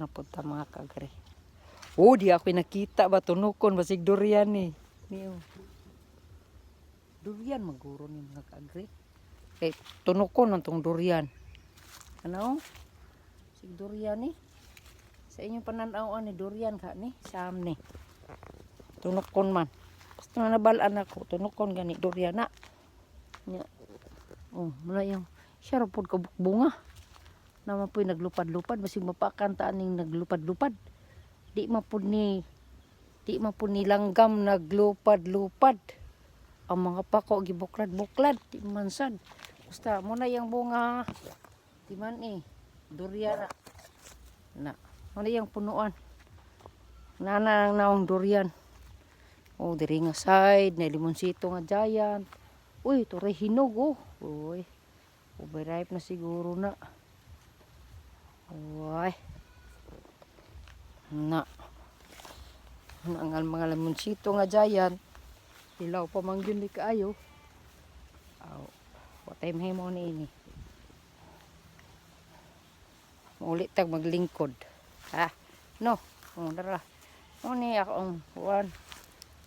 Napunta mga kagre. Oh, di ako nakita ba tunukon basig durian ni. Niyo. Durian maguro ni mga kagre. Kay tunukon antong durian. Ano? Sig durian ni. Sa inyong pananaw ni durian ka ni sam ni. Tunukon man. Basta nabalaan ako tunukon gani durian na. Nya. Oh, mula yung siya rapod ka bunga. Naman po'y naglupad-lupad basig mapakan taan ning naglupad-lupad. Di mapud ni langgam naglupad-lupad. Ang mga pako gibuklad-buklad di mansad. Basta mo na yang bunga di man durian na. Mo na yang punuan. Nana naong durian. Oh, diri nga side na limonsito nga giant. Uy, turay hinog oh. Uy. Overripe na siguro na. Uy. Na. Ang mga limonsito nga giant. Ilaw pa man gyud ni kaayo. Aw. Watay mahimo ni ini. Ulit tag maglingkod. Ha. No. Dara. Ni ako ang kuan.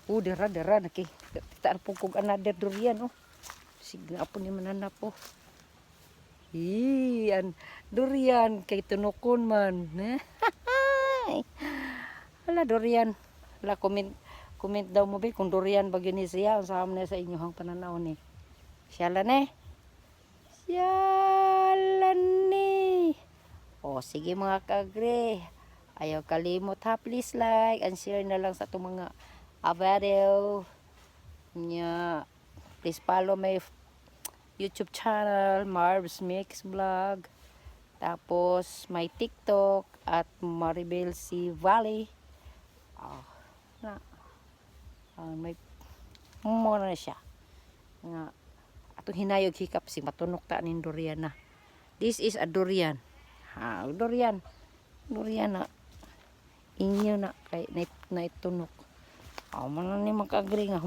Dara nakitaan po kog another durian oh. Sige apo ni mananap oh. An durian kay tunukon man. Hala durian. Hala comment daw mo ba kung durian bagyo ni siya unsaham na sa inyong pananaw ni. Siyalan ni. Siyalan ni. Oh sige mga kagre. Ayaw kalimot ha, please like and share na lang sa itong mga video nya. Please follow my YouTube channel Marbs Mix Vlog, tapos my TikTok at Maribel C. Valley. May muna na siya nga atong hinayog hikap si matunok ta nin durian na. This is a durian. Durian na inyo na kay na itunok. Man ni magkagri nga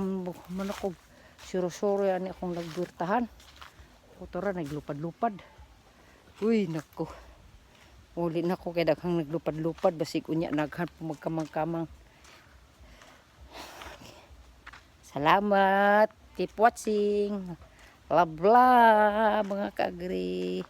manakog suro-suro yan akong nagburtahan. Tora naglupad-lupad. Uy nako. Uli na ko kay daghang naglupad-lupad basig unya naghan magkamang-kamang. Salamat. Keep watching. Love mga kagri.